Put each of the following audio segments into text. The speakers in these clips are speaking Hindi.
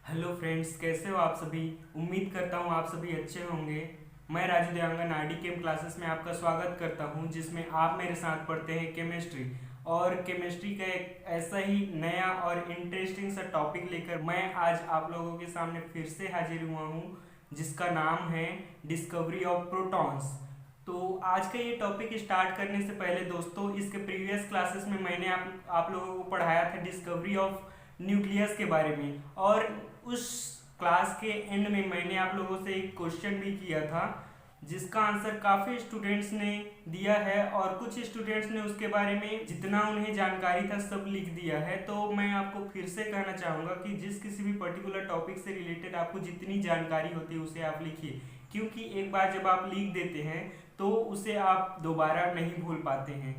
हेलो फ्रेंड्स, कैसे हो आप सभी। उम्मीद करता हूँ आप सभी अच्छे होंगे। मैं राजू देवांगन आरडी केम क्लासेस में आपका स्वागत करता हूँ, जिसमें आप मेरे साथ पढ़ते हैं केमिस्ट्री। और केमिस्ट्री का एक ऐसा ही नया और इंटरेस्टिंग सा टॉपिक लेकर मैं आज आप लोगों के सामने फिर से हाजिर हुआ हूँ, जिसका नाम है डिस्कवरी ऑफ प्रोटॉन्स। तो आज का ये टॉपिक स्टार्ट करने से पहले दोस्तों, इसके प्रीवियस क्लासेस में मैंने आप लोगों को पढ़ाया था डिस्कवरी ऑफ न्यूक्लियस के बारे में। और उस क्लास के एंड में मैंने आप लोगों से एक क्वेश्चन भी किया था, जिसका आंसर काफ़ी स्टूडेंट्स ने दिया है और कुछ स्टूडेंट्स ने उसके बारे में जितना उन्हें जानकारी था सब लिख दिया है। तो मैं आपको फिर से कहना चाहूँगा कि जिस किसी भी पर्टिकुलर टॉपिक से रिलेटेड आपको जितनी जानकारी होती है उसे आप लिखिए, क्योंकि एक बार जब आप लिख देते हैं तो उसे आप दोबारा नहीं भूल पाते हैं।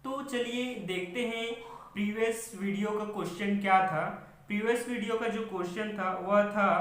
तो चलिए देखते हैं प्रीवियस वीडियो का क्वेश्चन क्या था। प्रीवियस वीडियो का जो क्वेश्चन था वह था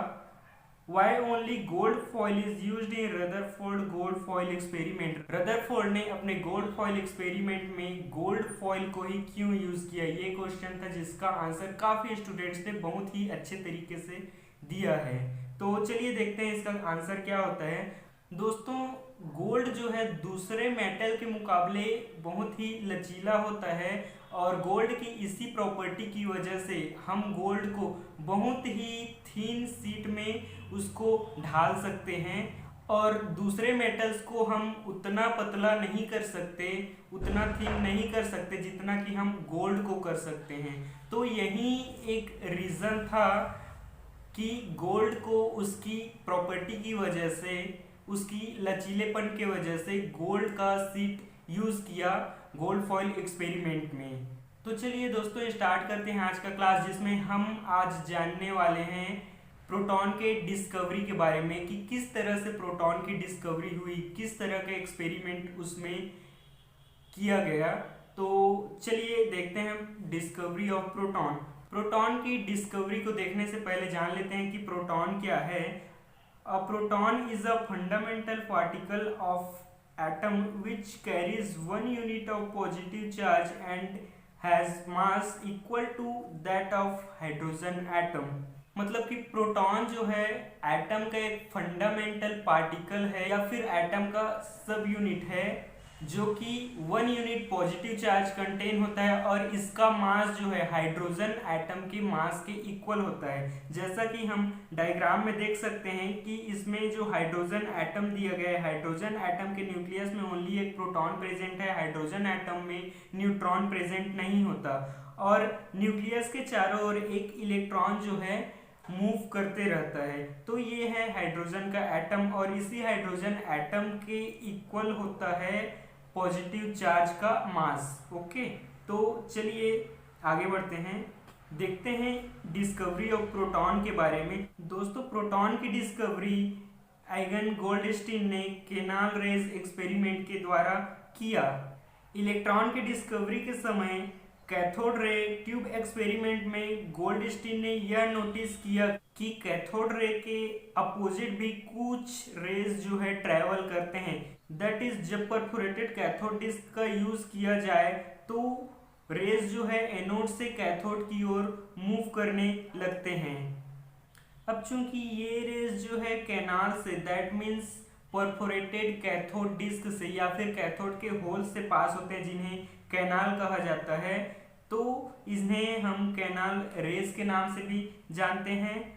why only gold foil is used in Rutherford gold foil experiment. Rutherford ने अपने गोल्ड फॉइल एक्सपेरिमेंट में गोल्ड फॉइल को ही क्यों यूज किया, ये क्वेश्चन था, जिसका आंसर काफी स्टूडेंट्स ने बहुत ही अच्छे तरीके से दिया है। तो चलिए देखते हैं इसका आंसर क्या होता है। दोस्तों, गोल्ड जो है दूसरे मेटल के मुकाबले बहुत ही लचीला होता है, और गोल्ड की इसी प्रॉपर्टी की वजह से हम गोल्ड को बहुत ही थीन शीट में उसको ढाल सकते हैं, और दूसरे मेटल्स को हम उतना पतला नहीं कर सकते, उतना थिन नहीं कर सकते जितना कि हम गोल्ड को कर सकते हैं। तो यही एक रीज़न था कि गोल्ड को उसकी प्रॉपर्टी की वजह से, उसकी लचीलेपन के वजह से गोल्ड का शीट यूज़ किया गोल्ड फॉइल एक्सपेरिमेंट में। तो चलिए दोस्तों स्टार्ट करते हैं आज का क्लास, जिसमें हम आज जानने वाले हैं प्रोटॉन के डिस्कवरी के बारे में कि किस तरह से प्रोटॉन की डिस्कवरी हुई, किस तरह के एक्सपेरिमेंट उसमें किया गया। तो चलिए देखते हैं डिस्कवरी ऑफ प्रोटॉन। प्रोटॉन की डिस्कवरी को देखने से पहले जान लेते हैं कि प्रोटॉन क्या है। A proton is a fundamental particle of atom which carries one unit of positive charge and has mass equal to that of hydrogen atom. मतलब कि प्रोटॉन जो है एटम का एक फंडामेंटल पार्टिकल है या फिर एटम का सब यूनिट है, जो कि one unit positive charge contain होता है, और इसका मास जो है हाइड्रोजन एटम के मास के इक्वल होता है। जैसा कि हम डायग्राम में देख सकते हैं कि इसमें जो हाइड्रोजन एटम दिया गया है, हाइड्रोजन एटम के न्यूक्लियस में ओनली एक प्रोटॉन प्रेजेंट है, हाइड्रोजन एटम में न्यूट्रॉन प्रेजेंट नहीं होता, और न्यूक्लियस के चारों ओर एक इलेक्ट्रॉन जो है मूव करते रहता है। तो ये है हाइड्रोजन का एटम, और इसी हाइड्रोजन एटम के इक्वल होता है पॉजिटिव चार्ज का मास। ओके, तो चलिए आगे बढ़ते हैं, देखते हैं डिस्कवरी ऑफ प्रोटॉन के बारे में। दोस्तों, प्रोटॉन की डिस्कवरी आइगन गोल्डस्टीन ने केनाल रेज एक्सपेरिमेंट के द्वारा किया। इलेक्ट्रॉन की डिस्कवरी के समय कैथोड रे ट्यूब एक्सपेरिमेंट में गोल्डस्टीन ने यह नोटिस किया कि कैथोड रे के अपोजिट भी कुछ रेज जो है ट्रेवल करते हैं। दैट इज जब परफोरेटेड कैथोड डिस्क का यूज किया जाए तो रेज जो है एनोड से कैथोड की ओर मूव करने लगते हैं। अब चूंकि ये रेज जो है कैनाल से, that means perforated cathode disc से या फिर कैथोड के होल से पास होते हैं, जिन्हें कैनाल कहा जाता है, तो इन्हें हम कैनाल रेज के नाम से भी जानते हैं।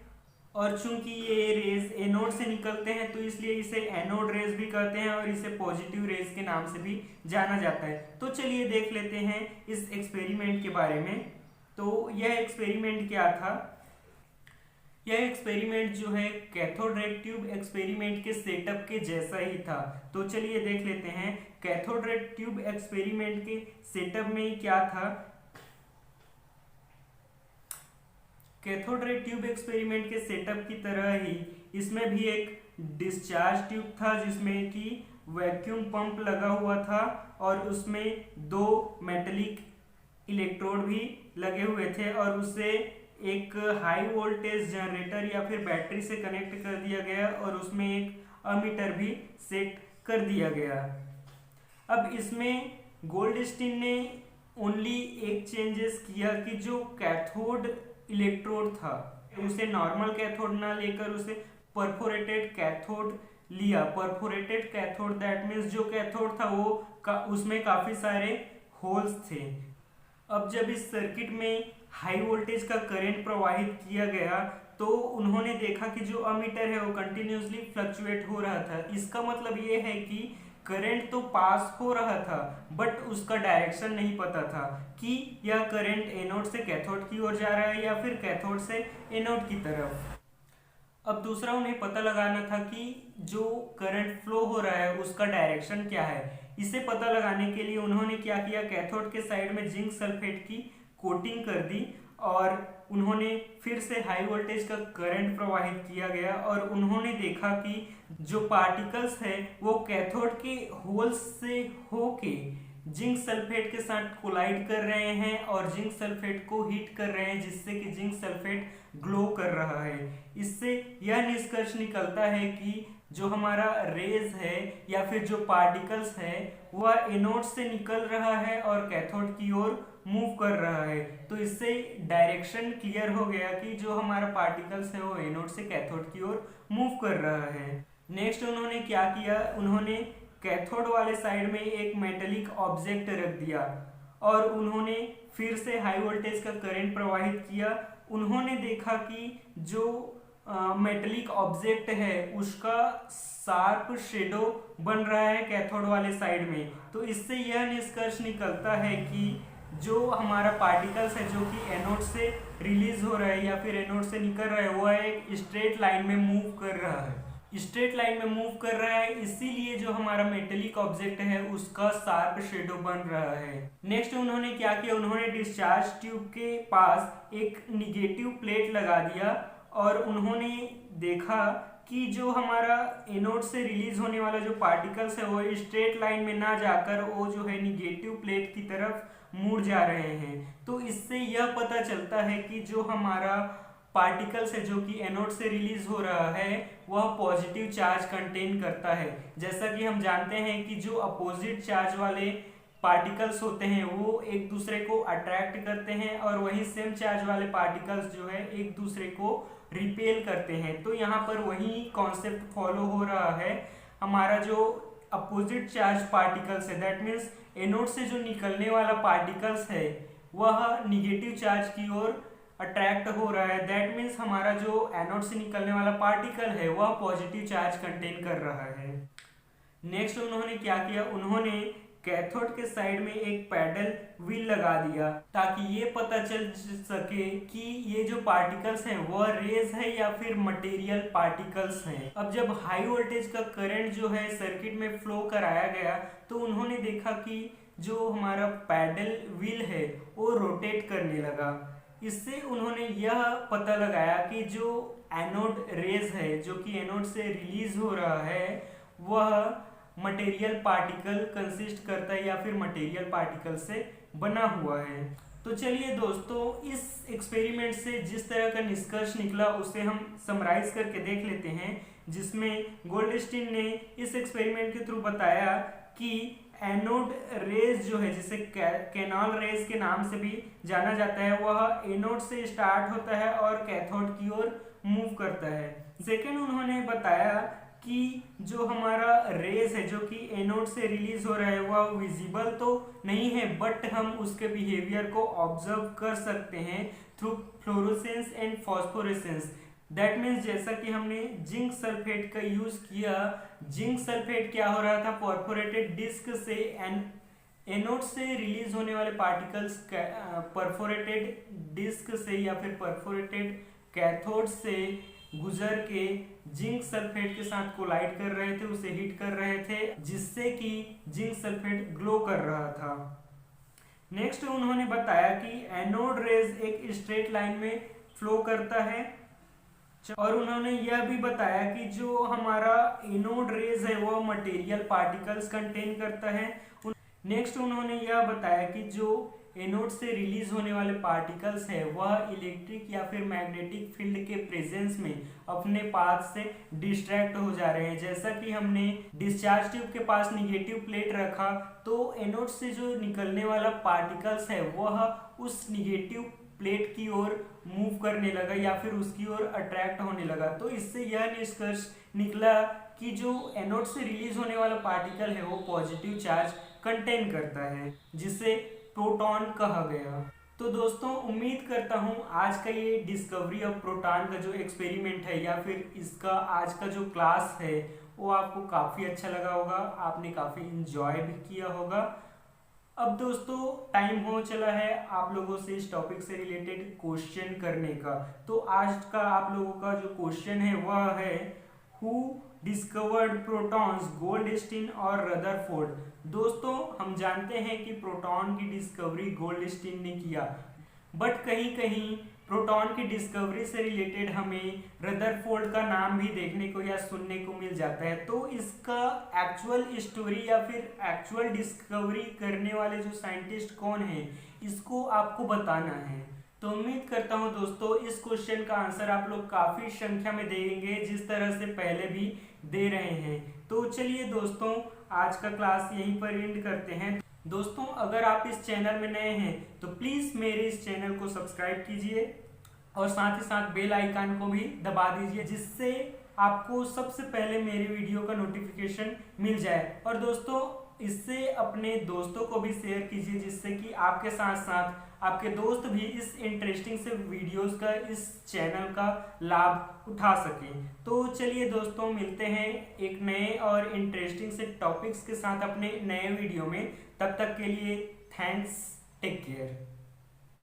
और चूंकि ये रेज एनोड से निकलते हैं तो इसलिए इसे एनोड रेज भी कहते हैं, और इसे पॉजिटिव रेज के नाम से भी जाना जाता है। तो चलिए देख लेते हैं इस एक्सपेरिमेंट के बारे में। तो यह एक्सपेरिमेंट क्या था। यह एक्सपेरिमेंट जो है कैथोड रे ट्यूब एक्सपेरिमेंट के सेटअप के जैसा ही था। तो चलिए देख लेते हैं कैथोड रे ट्यूब एक्सपेरिमेंट के सेटअप में क्या था। कैथोड रे ट्यूब एक्सपेरिमेंट के सेटअप की तरह ही इसमें भी एक डिस्चार्ज ट्यूब था, जिसमें कि वैक्यूम पंप लगा हुआ था, और उसमें दो मेटलिक इलेक्ट्रोड भी लगे हुए थे, और उससे एक हाई वोल्टेज जनरेटर या फिर बैटरी से कनेक्ट कर दिया गया, और उसमें एक अमीटर भी सेट कर दिया गया। अब इसमें गोल्डस्टीन ने ओनली एक चेंजेस किया कि जो कैथोड इलेक्ट्रोड था, उसे नॉर्मल कैथोड ना लेकर उसे परफोरेटेड कैथोड लिया। परफोरेटेड कैथोड दैट मीन्स जो कैथोड था वो उसमें काफी सारे होल्स थे। अब जब इस सर्किट में हाई वोल्टेज का करंट प्रवाहित किया गया तो उन्होंने देखा कि जो अमीटर है वो कंटिन्यूसली फ्लक्चुएट हो रहा था। इसका मतलब ये है कि करंट तो पास हो रहा था बट उसका डायरेक्शन नहीं पता था कि यह करंट एनोड से कैथोड की ओर जा रहा है या फिर कैथोड से एनोड की तरफ। अब दूसरा उन्हें पता लगाना था कि जो करंट फ्लो हो रहा है उसका डायरेक्शन क्या है। इसे पता लगाने के लिए उन्होंने क्या किया, कैथोड के साइड में जिंक सल्फेट की कोटिंग कर दी और उन्होंने फिर से हाई वोल्टेज का करंट प्रवाहित किया गया और उन्होंने देखा कि जो पार्टिकल्स है वो कैथोड के होल्स से होके जिंक सल्फेट के साथ कोलाइड कर रहे हैं और जिंक सल्फेट को हीट कर रहे हैं जिससे कि जिंक सल्फेट ग्लो कर रहा है। इससे यह निष्कर्ष निकलता है कि जो हमारा रेज है या फिर जो पार्टिकल्स है वह एनोड से निकल रहा है और कैथोड की ओर मूव कर रहा है। तो इससे डायरेक्शन क्लियर हो गया कि जो हमारा पार्टिकल्स है वो एनोड से कैथोड की ओर मूव कर रहा है। नेक्स्ट उन्होंने क्या किया, उन्होंने कैथोड वाले साइड में एक मेटेलिक ऑब्जेक्ट रख दिया और उन्होंने फिर से हाई वोल्टेज का करंट प्रवाहित किया। उन्होंने देखा कि जो मेटेलिक ऑब्जेक्ट है उसका शार्प शेडो बन रहा है कैथोड वाले साइड में। तो इससे यह निष्कर्ष निकलता है कि जो हमारा पार्टिकल्स है जो कि एनोड से रिलीज हो रहा है या फिर एनोड से निकल रहा है वह एक स्ट्रेट लाइन में मूव कर रहा है, स्ट्रेट लाइन में मूव कर रहा है। इसीलिए जो हमारा मेटेलिक ऑब्जेक्ट है उसका शार्प शेडो बन रहा है। नेक्स्ट उन्होंने क्या किया, उन्होंने डिस्चार्ज ट्यूब के पास एक निगेटिव प्लेट लगा दिया और उन्होंने देखा कि जो हमारा एनोड से रिलीज होने वाला जो पार्टिकल्स है वो स्ट्रेट लाइन में ना जाकर वो जो है निगेटिव प्लेट की तरफ मुड़ जा रहे हैं। तो इससे यह पता चलता है कि जो हमारा पार्टिकल्स है जो कि एनोड से रिलीज हो रहा है वह पॉजिटिव चार्ज कंटेन करता है। जैसा कि हम जानते हैं कि जो अपोजिट चार्ज वाले पार्टिकल्स होते हैं वो एक दूसरे को अट्रैक्ट करते हैं और वही सेम चार्ज वाले पार्टिकल्स जो है एक दूसरे को रिपेल करते हैं। तो यहाँ पर वही कॉन्सेप्ट फॉलो हो रहा है। हमारा जो अपोजिट चार्ज पार्टिकल्स है दैट मीन्स एनोड से जो निकलने वाला पार्टिकल्स है वह निगेटिव चार्ज की ओर अट्रैक्ट हो रहा है। दैट मीन्स हमारा जो एनोड से निकलने वाला पार्टिकल है वह पॉजिटिव चार्ज कंटेन कर रहा है। नेक्स्ट उन्होंने क्या किया, उन्होंने कैथोड के साइड में एक पैडल व्हील लगा दिया ताकि ये पता चल सके कि ये जो पार्टिकल्स हैं वह रेज है या फिर मटेरियल पार्टिकल्स हैं। अब जब हाई वोल्टेज का करंट जो है सर्किट में फ्लो कराया गया तो उन्होंने देखा कि जो हमारा पैडल व्हील है वो रोटेट करने लगा। इससे उन्होंने यह पता लगाया कि जो एनोड रेज है जो कि एनोड से रिलीज हो रहा है वह मटेरियल पार्टिकल कंसिस्ट करता है या फिर मटेरियल पार्टिकल से बना हुआ है। तो चलिए दोस्तों, इस एक्सपेरिमेंट से जिस तरह का निष्कर्ष निकला उसे हम समराइज करके देख लेते हैं, जिसमें गोल्डस्टीन ने इस एक्सपेरिमेंट के थ्रू बताया कि एनोड रेज जो है जिसे कैनॉल रेज के नाम से भी जाना जाता है वह एनोड से स्टार्ट होता है और कैथोड की ओर मूव करता है। सेकेंड उन्होंने बताया कि जो हमारा रेज है जो कि एनोड से रिलीज हो रहा है वह विजिबल तो नहीं है बट हम उसके बिहेवियर को ऑब्जर्व कर सकते हैं through fluorescence and phosphorescence. That means जैसा कि हमने जिंक सल्फेट का यूज किया, जिंक सल्फेट क्या हो रहा था, परफोरेटेड डिस्क से एनोड से रिलीज होने वाले पार्टिकल्स परफोरेटेड डिस्क से या फिर परफोरेटेड कैथोड से गुजर के जिंक सल्फेट के साथ कोलाइड कर रहे थे, उसे हीट कर रहे थे जिससे कि जिंक सल्फेट ग्लो कर रहा था। नेक्स्ट उन्होंने बताया कि एनोड रेज एक स्ट्रेट लाइन में फ्लो करता है और उन्होंने यह भी बताया कि जो हमारा एनोड रेज है वह मटेरियल पार्टिकल्स कंटेन करता है। नेक्स्ट उन्होंने यह बताया कि जो एनोड से रिलीज होने वाले पार्टिकल्स है वह इलेक्ट्रिक या फिर मैग्नेटिक फील्ड के प्रेजेंस में अपने पाथ से डिस्ट्रैक्ट हो जा रहे हैं। जैसा कि हमने डिस्चार्ज ट्यूब के पास निगेटिव प्लेट रखा तो एनोड से जो निकलने वाला पार्टिकल्स है वह उस निगेटिव प्लेट की ओर मूव करने लगा या फिर उसकी ओर अट्रैक्ट होने लगा। तो इससे यह निष्कर्ष निकला कि जो एनोड से रिलीज होने वाला पार्टिकल है वो पॉजिटिव चार्ज कंटेन करता है, जिसे प्रोटॉन कहा गया। तो दोस्तों उम्मीद करता हूँ आज का ये डिस्कवरी ऑफ प्रोटॉन का जो एक्सपेरिमेंट है या फिर इसका आज का जो क्लास है वो आपको काफ़ी अच्छा लगा होगा, आपने काफ़ी इंजॉय भी किया होगा। अब दोस्तों टाइम हो चला है आप लोगों से इस टॉपिक से रिलेटेड क्वेश्चन करने का। तो आज का आप लोगों का जो क्वेश्चन है वह है हु डिस्कवर्ड प्रोटॉन्स, गोल्डस्टीन और रदरफोर्ड। दोस्तों हम जानते हैं कि प्रोटॉन की डिस्कवरी गोल्डस्टीन ने किया, बट कहीं कहीं प्रोटॉन की डिस्कवरी से रिलेटेड हमें रदरफोर्ड का नाम भी देखने को या सुनने को मिल जाता है। तो इसका एक्चुअल स्टोरी या फिर एक्चुअल डिस्कवरी करने वाले जो साइंटिस्ट कौन है इसको आपको बताना है। तो उम्मीद करता हूँ दोस्तों इस क्वेश्चन का आंसर आप लोग काफ़ी संख्या में देंगे जिस तरह से पहले भी दे रहे हैं। तो चलिए दोस्तों आज का क्लास यहीं पर एंड करते हैं। दोस्तों अगर आप इस चैनल में नए हैं तो प्लीज़ मेरे इस चैनल को सब्सक्राइब कीजिए और साथ ही साथ बेल आइकन को भी दबा दीजिए, जिससे आपको सबसे पहले मेरे वीडियो का नोटिफिकेशन मिल जाए। और दोस्तों इससे अपने दोस्तों को भी शेयर कीजिए, जिससे कि आपके साथ साथ आपके दोस्त भी इस इंटरेस्टिंग से वीडियोस का, इस चैनल का लाभ उठा सकें। तो चलिए दोस्तों मिलते हैं एक नए और इंटरेस्टिंग से टॉपिक्स के साथ अपने नए वीडियो में। तब तक के लिए थैंक्स, टेक केयर।